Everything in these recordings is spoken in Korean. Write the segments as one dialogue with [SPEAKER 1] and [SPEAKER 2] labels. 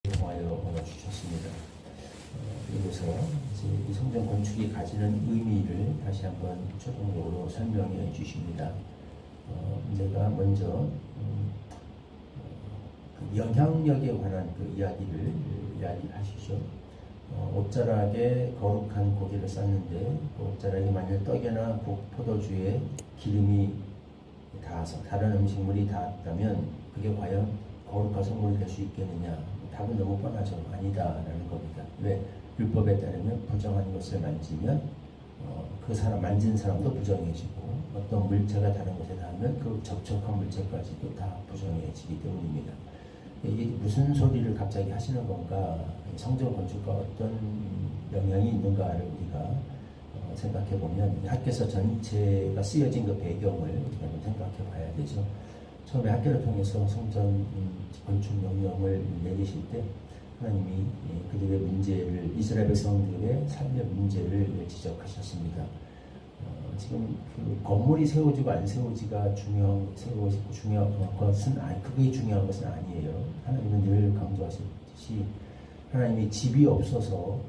[SPEAKER 1] 통하여 주셨습니다. 그래서 이제 이 성전 건축이 가지는 의미를 다시 한번 초동적으로 설명해 주십니다. 제가 먼저 그 영향력에 관한 그 이야기를 이야기하시죠. 옷자락에 거룩한 고기를 쌌는데 그 옷자락에 만일 떡이나 포도주에 기름이 닿아서 다른 음식물이 닿았다면 그게 과연 거룩한 성물이 될 수 있겠느냐? 답은 너무 뻔하죠. 아니다라는 겁니다. 왜? 율법에 따르면 부정한 것을 만지면 그 사람 만진 사람도 부정해지고 어떤 물체가 다른 것에 닿으면 그 접촉한 물체까지도 다 부정해지기 때문입니다. 이게 무슨 소리를 갑자기 하시는 건가? 성전 건축과 어떤 영향이 있는가를 우리가 생각해 보면 학교에서 전체가 쓰여진 그 배경을 우리가 좀 생각해 봐야 되죠. 처음에 학교를 통해서 성전 건축 명령을 내리실 때 하나님이 그들의 문제를 이스라엘 백성들의 삶의 문제를 지적하셨습니다. 지금 그 건물이 세워지고 안 세워지가 중요한 것은 그게 중요한 것은 아니에요. 하나님은 늘 강조하셨듯이 하나님이 집이 없어서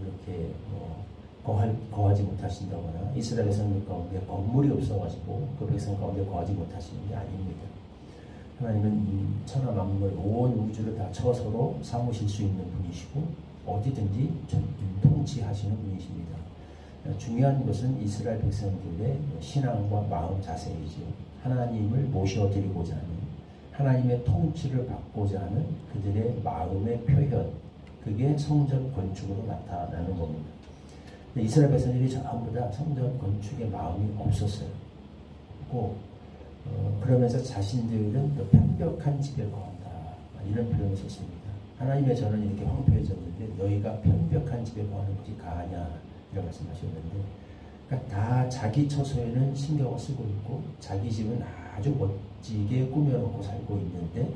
[SPEAKER 1] 이렇게 거하지 못하신다거나 이스라엘 백성들 가운데 건물이 없어가지고 그 백성 가운데 거하지 못하시는 게 아닙니다. 하나님은 천하 만물 온 우주를 다 처서로 삼으실 수 있는 분이시고 어디든지 통치하시는 분이십니다. 중요한 것은 이스라엘 백성들의 신앙과 마음 자세이죠. 하나님을 모셔드리고자 하는 하나님의 통치를 받고자 하는 그들의 마음의 표현, 그게 성전 건축으로 나타나는 겁니다. 이스라엘 백성들이 전부 다 성전 건축에 마음이 없었어요. 그러면서 자신들은 또 편벽한 집에 거한다, 이런 표현을 썼습니다. 하나님의 전은 이렇게 황폐해졌는데 너희가 편벽한 집에 거하는 것이 가하냐, 이런 말씀하셨는데, 그러니까 다 자기 처소에는 신경을 쓰고 있고 자기 집은 아주 멋지게 꾸며놓고 살고 있는데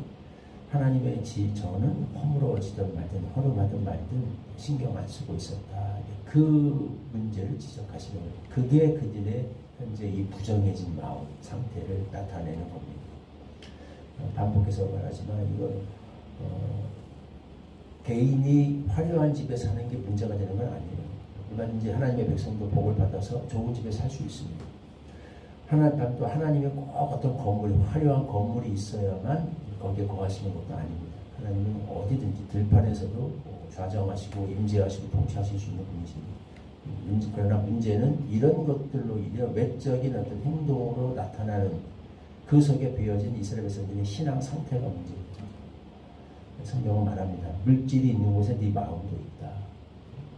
[SPEAKER 1] 하나님의 전은 허물어지든 말든 허름하든 말든 신경 안 쓰고 있었다. 그 문제를 지적하시는 거예요. 그게 그들의 현재 이 부정해진 마음 상태를 나타내는 겁니다. 반복해서 말하지만 이거 개인이 화려한 집에 사는 게 문제가 되는 건 아니에요. 얼마든지 하나님의 백성도 복을 받아서 좋은 집에 살 수 있습니다. 또 하나님의 꼭 어떤 건물이 화려한 건물이 있어야만 거기에 거하시는 것도 아닙니다. 하나님은 어디든지 들판에서도 좌정하시고 임재하시고 통치하실 수 있는 분이십니다. 그러나 문제는 이런 것들로 인해 외적인 어떤 행동으로 나타나는 그 속에 배어진 이스라엘 백성들의 신앙 상태가 문제입니다. 성경은 말합니다. 물질이 있는 곳에 네 마음도 있다.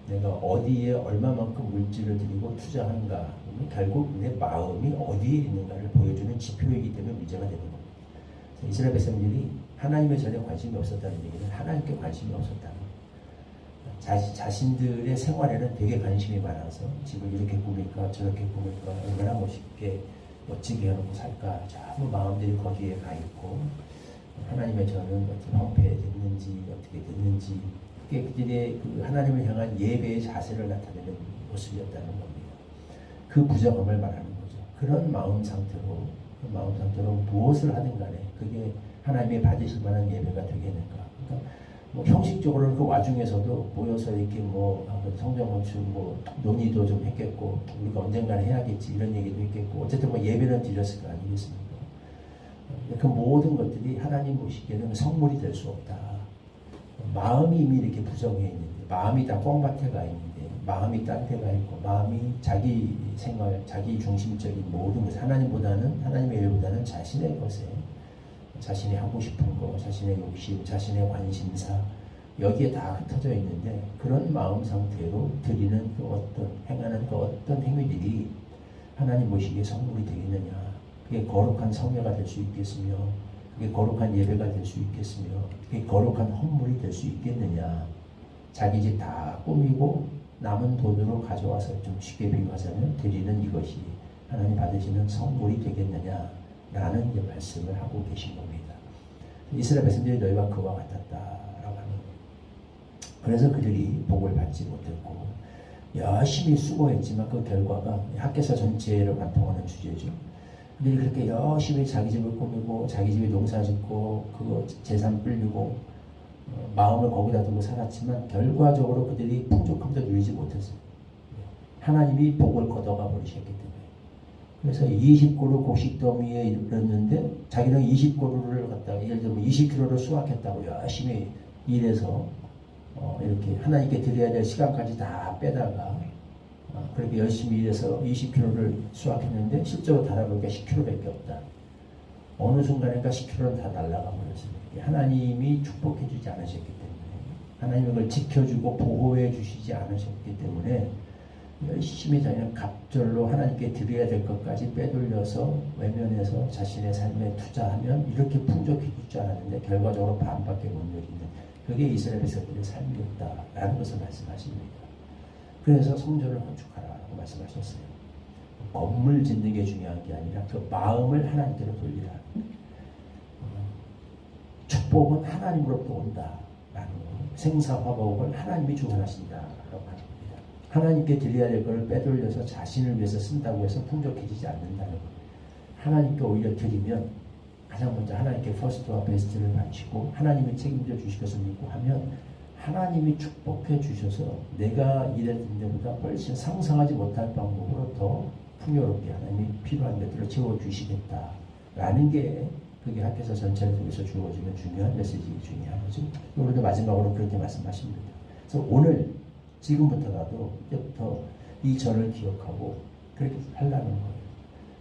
[SPEAKER 1] 내가 어디에 얼마만큼 물질을 들이고 투자하는가, 결국 내 마음이 어디에 있는가를 보여주는 지표이기 때문에 문제가 되는 겁니다. 이스라엘 백성들이 하나님의 전에 관심이 없었다는 얘기는 하나님께 관심이 없었다는 거예요. 자신들의 생활에는 되게 관심이 많아서 집을 이렇게 꾸밀까 저렇게 꾸밀까 얼마나 멋지게 해놓고 살까 전부 마음들이 거기에 가 있고, 하나님의 전은 어떻게 황폐됐는지 어떻게 됐는지, 그게 그들의 그 하나님을 향한 예배의 자세를 나타내는 모습이었다는 겁니다. 그 부정함을 말하는 거죠. 그런 마음 상태로 무엇을 하든 간에 그게 하나님이 받으실 만한 예배가 되겠는가. 그러니까 형식적으로는 그 와중에서도 모여서 이렇게 성전 건축 논의도 좀 했겠고 우리가 언젠가는 해야겠지 이런 얘기도 했겠고 어쨌든 예배는 드렸을 거 아니겠습니까? 그 모든 것들이 하나님 보시기에는 성물이 될 수 없다. 마음이 이미 이렇게 부정해 있는데, 마음이 다 꽁밭에 가 있는데, 마음이 딴 데 가 있고, 마음이 자기 생활, 자기 중심적인 모든 것, 하나님의 일보다는 자신의 것에, 자신이 하고 싶은 거, 자신의 욕심, 자신의 관심사, 여기에 다 흩어져 있는데, 그런 마음 상태로 드리는 행하는 어떤 행위들이 하나님 보시기에 성물이 되겠느냐. 그게 거룩한 성회가 될 수 있겠으며, 그게 거룩한 예배가 될 수 있겠으며, 그게 거룩한 헌물이 될 수 있겠느냐. 자기 집 다 꾸미고 남은 돈으로 가져와서 좀 쉽게 비유하자면 드리는 이것이 하나님 받으시는 성물이 되겠느냐라는 말씀을 하고 계신 겁니다. 이스라엘 백성들이 너희가 그와 같았다라고 하는 거예요. 그래서 그들이 복을 받지 못했고 열심히 수고했지만 그 결과가 학개서 전체를 관통하는 주제죠. 근데 그렇게 열심히 자기 집을 꾸미고 자기 집에 농사 짓고 그거 재산 불리고 마음을 거기다 두고 살았지만 결과적으로 그들이 풍족함도 누리지 못했어요. 하나님이 복을 걷어가 버리셨기 때문에. 그래서 20그루 곡식더미에 이르렀는데 자기는 20그루를 갖다가 예를 들면 20kg를 수확했다고 열심히 일해서 이렇게 하나님께 드려야 될 시간까지 다 빼다가 그렇게 열심히 일해서 20kg를 수확했는데 실제로 달아보니까 10kg밖에 없다. 어느 순간인가 10kg는 다 날아가 버렸습니다. 하나님이 축복해 주지 않으셨기 때문에, 하나님이 그걸 지켜주고 보호해 주시지 않으셨기 때문에 열심히 자기는 갑절로 하나님께 드려야 될 것까지 빼돌려서 외면해서 자신의 삶에 투자하면 이렇게 풍족해 주지 않았는데 결과적으로 반밖에 못 누리는, 그게 이스라엘 백성들의 삶이었다라는 것을 말씀하십니다. 그래서 성전을 건축하라고 말씀하셨어요. 건물 짓는 게 중요한 게 아니라 그 마음을 하나님께로 돌리라. 축복은 하나님으로부터 온다라는 거예요. 생사화복을 하나님이 주관하신다라고 하는 겁니다. 하나님께 드려야 될 것을 빼돌려서 자신을 위해서 쓴다고 해서 풍족해지지 않는다는 거예요. 하나님께 오히려 드리면 가장 먼저 하나님께 퍼스트와 베스트를 바치고 하나님이 책임져 주실 것을 믿고 하면 하나님이 축복해 주셔서 내가 일했던 데보다 훨씬 상상하지 못할 방법으로 더 풍요롭게 하나님이 필요한 것들을 채워주시겠다라는 게 그게 학교에서 전체를 통해서 주어지는 중요한 메시지 중에 하나죠. 오늘도 마지막으로 그렇게 말씀하십니다. 그래서 오늘 지금부터라도 이제부터 이 절을 기억하고 그렇게 하려는 거예요.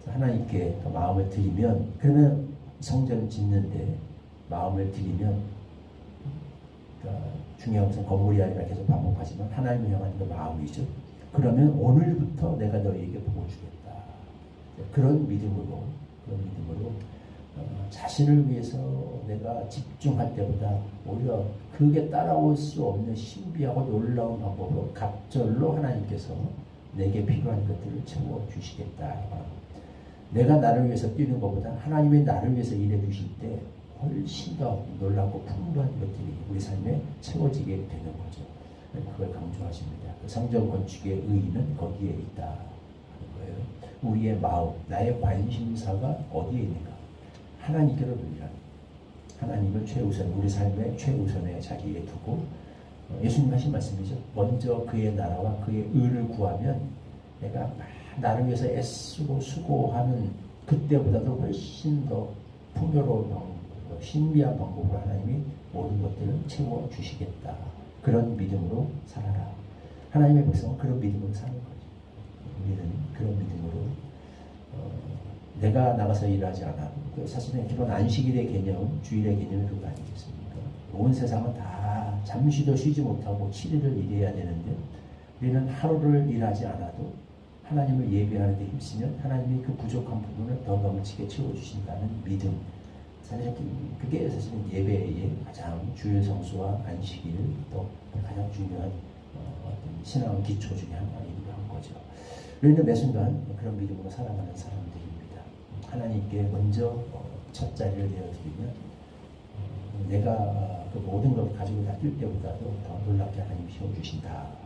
[SPEAKER 1] 하나님께 그 마음을 드리면, 그러면 성전 짓는데 마음을 드리면, 그러니까 중요한 것은 건물이 아니라 계속 반복하지만 하나님을 향한 그 마음이죠. 그러면 오늘부터 내가 너희에게 복을 주겠다. 그런 믿음으로 자신을 위해서 내가 집중할 때보다 오히려 그게 따라올 수 없는 신비하고 놀라운 방법으로 갑절로 하나님께서 내게 필요한 것들을 채워주시겠다. 내가 나를 위해서 뛰는 것보다 하나님이 나를 위해서 일해 주실 때 훨씬 더 놀랍고 풍부한 것들이 우리 삶에 채워지게 되는 거죠. 그걸 강조하십니다. 성전 건축의 의의는 거기에 있다 하는 거예요. 우리의 마음, 나의 관심사가 어디에 있는가? 하나님께로 돌리라. 하나님을 최우선, 우리 삶의 최우선의 자리에 두고, 예수님 하신 말씀이죠. 먼저 그의 나라와 그의 의를 구하면 내가 나를 위해서 애쓰고 수고하는 그때보다도 훨씬 더 풍요로운 방법, 신비한 방법으로 하나님이 모든 것들을 채워주시겠다. 그런 믿음으로 살아라. 하나님의 백성은 그런 믿음으로 사는 거죠. 우리는 그런 믿음으로 내가 나가서 일하지 않아도, 사실은 기본 안식일의 개념, 주일의 개념이 그거 아니겠습니까? 온 세상은 다 잠시도 쉬지 못하고 7일을 일해야 되는데 우리는 하루를 일하지 않아도 하나님을 예배하는 데 힘쓰면 하나님이 그 부족한 부분을 더 넘치게 채워주신다는 믿음. 사실 그게 사실은 예배의 가장 주요 성수와 안식일 또 가장 중요한 어떤 신앙 기초 중에 하나이기도 한 거죠. 우리는 매 순간 그런 믿음으로 살아가는 사람들입니다. 하나님께 먼저 첫 자리를 내어드리면 내가 그 모든 걸 가지고 다 뛸 때보다도 더 놀랍게 하나님이 세워주신다.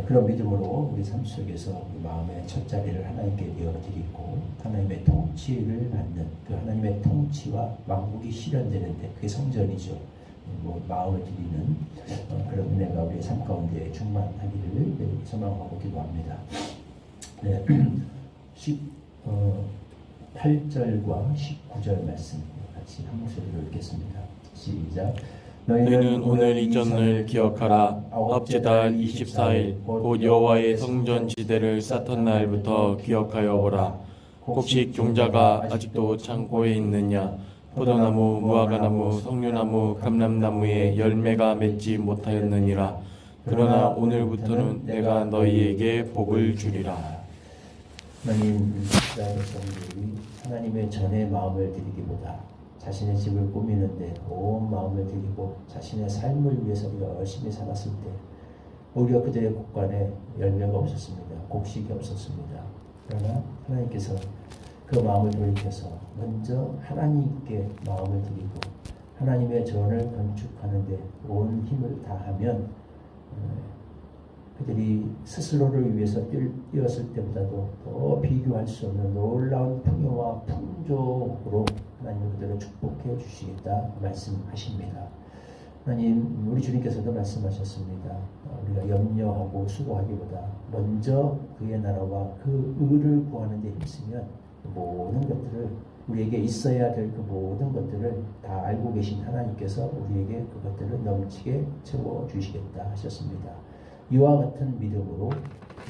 [SPEAKER 1] 그런 믿음으로 우리 삶 속에서 우리 마음의 첫 자리를 하나님께 내어드리고 하나님의 통치를 받는 그 하나님의 통치와 왕국이 실현되는데 그게 성전이죠. 마음을 드리는 그런 은혜가 우리의 삶 가운데 충만하기를 소망하고 기도합니다. 네. 8절과 19절 말씀 같이 한 목소리로 읽겠습니다. 시작.
[SPEAKER 2] 너희는 오늘 이 전을 기억하라. 아홉째 달 24일 곧 여호와의 성전 지대를 쌓던 날부터 기억하여 보라. 곡식 종자가 아직도 창고에 있느냐? 포도나무, 무화과나무, 석류나무, 감람나무에 열매가 맺지 못하였느니라. 그러나 오늘부터는 내가 너희에게 복을 주리라.
[SPEAKER 1] 하나님, 이스라엘 백성들이 하나님의 전에 마음을 드리기보다 자신의 집을 꾸미는데 온 마음을 드리고 자신의 삶을 위해서 열심히 살았을 때 오히려 그들의 곳간에 열매가 없었습니다. 곡식이 없었습니다. 그러나 하나님께서 그 마음을 돌이켜서 먼저 하나님께 마음을 드리고 하나님의 전을 건축하는데 온 힘을 다하면 그들이 스스로를 위해서 뛰었을 때보다도 더 비교할 수 없는 놀라운 풍요와 풍족으로 하나님은 그들을 축복해 주시겠다 말씀하십니다. 하나님, 우리 주님께서도 말씀하셨습니다. 우리가 염려하고 수고하기보다 먼저 그의 나라와 그 의를 구하는 데 힘쓰면 모든 것들을, 우리에게 있어야 될 그 모든 것들을 다 알고 계신 하나님께서 우리에게 그것들을 넘치게 채워주시겠다 하셨습니다. 이와 같은 믿음으로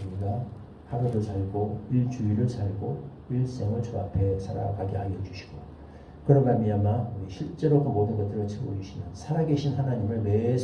[SPEAKER 1] 우리가 하루를 살고 일주일을 살고 일생을 주 앞에 살아가게 하여 주시고, 그러고 말미암아 우리 실제로 그 모든 것들을 채워주시는 살아계신 하나님을 매